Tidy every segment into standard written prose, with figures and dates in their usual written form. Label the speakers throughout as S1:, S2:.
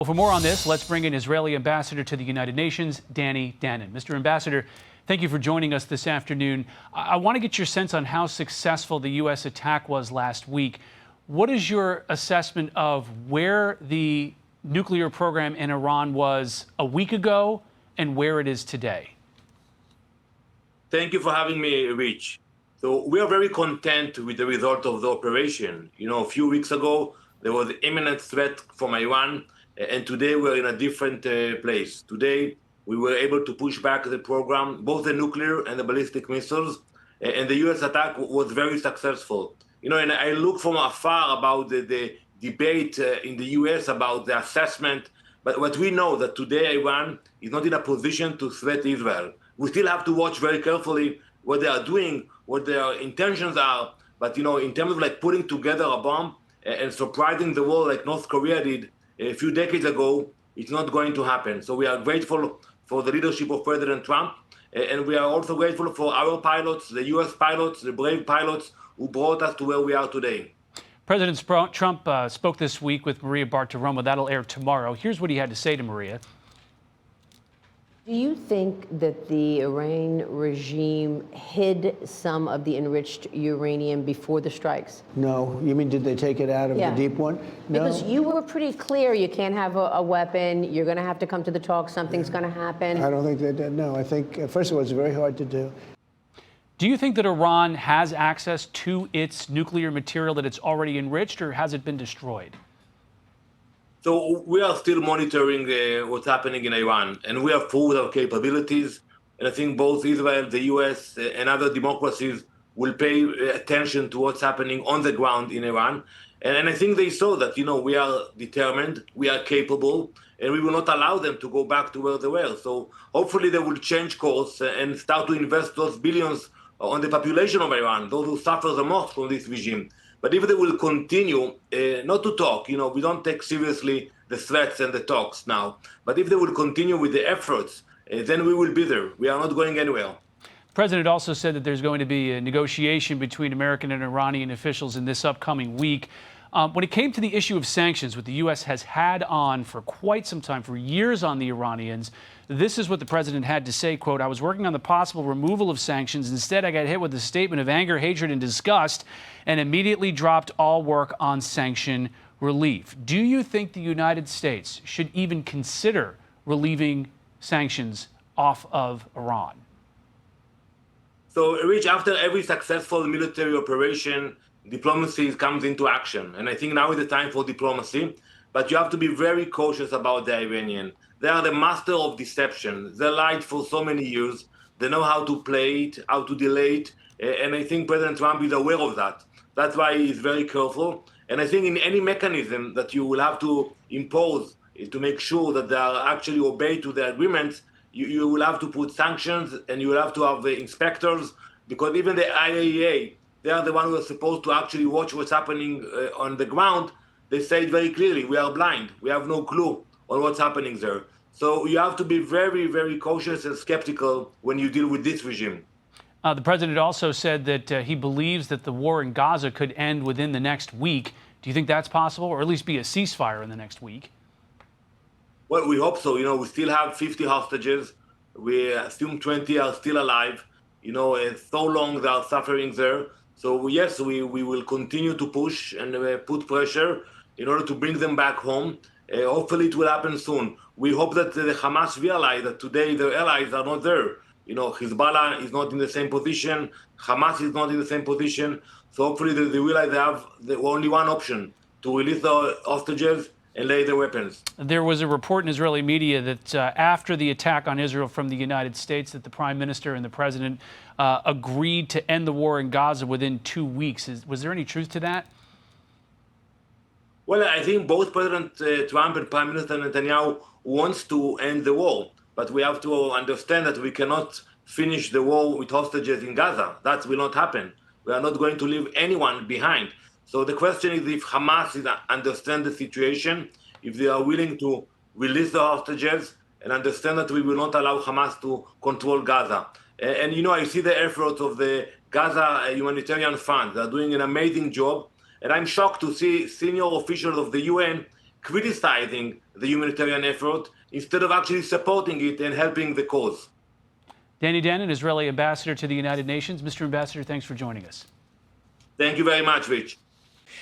S1: Well, for more on this, let's bring in Israeli Ambassador to the United Nations, Danon. Mr. Ambassador, thank you for joining us this afternoon. I want to get your sense on how successful the U.S. attack was last week. What is your assessment of where the nuclear program in Iran was a week ago and where it is today?
S2: Thank you for having me, Rich. So we are very content with the result of the operation. A few weeks ago, there was imminent threat from Iran, and today we're in a different place. Today, we were able to push back the program, both the nuclear and the ballistic missiles, and the U.S. attack was very successful. And I look from afar about the debate in the U.S. about the assessment, but what we know that today Iran is not in a position to threat Israel. We still have to watch very carefully what they are doing, what their intentions are, but in terms of putting together a bomb and surprising the world like North Korea did a few decades ago, it's not going to happen. So we are grateful for the leadership of President Trump, and we are also grateful for our pilots, the U.S. pilots, the brave pilots who brought us to where we are today.
S1: President Trump spoke this week with Maria Bartiromo. That'll air tomorrow. Here's what he had to say to Maria.
S3: Do you think that the Iran regime hid some of the enriched uranium before the strikes?
S4: No. You mean, did they take it out of the deep one? No.
S3: Because you were pretty clear you can't have a weapon, you're going to have to come to the talk, something's going to happen.
S4: I don't think they did, no. I think, first of all, it's very hard to do.
S1: Do you think that Iran has access to its nuclear material that it's already enriched, or has it been destroyed?
S2: So we are still monitoring what's happening in Iran, and we are full with our capabilities. And I think both Israel, the U.S., and other democracies will pay attention to what's happening on the ground in Iran. And I think they saw that, we are determined, we are capable, and we will not allow them to go back to where they were. So hopefully they will change course and start to invest those billions on the population of Iran, those who suffer the most from this regime. But if they will continue not to talk, we don't take seriously the threats and the talks now. But if they will continue with the efforts, then we will be there. We are not going anywhere.
S1: The president also said that there's going to be a negotiation between American and Iranian officials in this upcoming week. When it came to the issue of sanctions, what the U.S. has had on for quite some time, for years on the Iranians, this is what the president had to say, quote, "I was working on the possible removal of sanctions. Instead, I got hit with a statement of anger, hatred, and disgust, and immediately dropped all work on sanction relief." Do you think the United States should even consider relieving sanctions off of Iran?
S2: So, Rich, after every successful military operation, diplomacy comes into action. And I think now is the time for diplomacy. But you have to be very cautious about the Iranian. They are the master of deception. They lied for so many years. They know how to play it, how to delay it. And I think President Trump is aware of that. That's why he's very careful. And I think in any mechanism that you will have to impose to make sure that they are actually obeyed to the agreements, you will have to put sanctions, and you will have to have the inspectors, because even the IAEA, they are the ones who are supposed to actually watch what's happening on the ground. They say it very clearly, we are blind. We have no clue on what's happening there. So you have to be very, very cautious and skeptical when you deal with this regime.
S1: The president also said that he believes that the war in Gaza could end within the next week. Do you think that's possible, or at least be a ceasefire in the next week?
S2: Well, we hope so. We still have 50 hostages. We assume 20 are still alive. And so long they are suffering there. So yes, we will continue to push and put pressure in order to bring them back home. Hopefully it will happen soon. We hope that the Hamas realize that today their allies are not there. Hezbollah is not in the same position. Hamas is not in the same position. So hopefully they realize they have only one option: to release the hostages and lay their weapons.
S1: There was a report in Israeli media that after the attack on Israel from the United States, that the prime minister and the president agreed to end the war in Gaza within 2 weeks. Was there any truth to that?
S2: Well, I think both President Trump and Prime Minister Netanyahu wants to end the war, but we have to understand that we cannot finish the war with hostages in Gaza. That will not happen. We are not going to leave anyone behind. So the question is if Hamas understand the situation, if they are willing to release the hostages and understand that we will not allow Hamas to control Gaza. And I see the efforts of the Gaza Humanitarian Fund. They're doing an amazing job. And I'm shocked to see senior officials of the UN criticizing the humanitarian effort instead of actually supporting it and helping the cause.
S1: Danny Danon, Israeli ambassador to the United Nations. Mr. Ambassador, thanks for joining us.
S2: Thank you very much, Rich.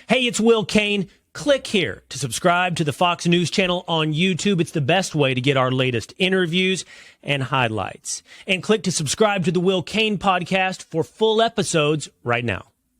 S5: Hey, it's Will Kane. Click here to subscribe to the Fox News channel on YouTube. It's the best way to get our latest interviews and highlights. And click to subscribe to the Will Kane podcast for full episodes right now.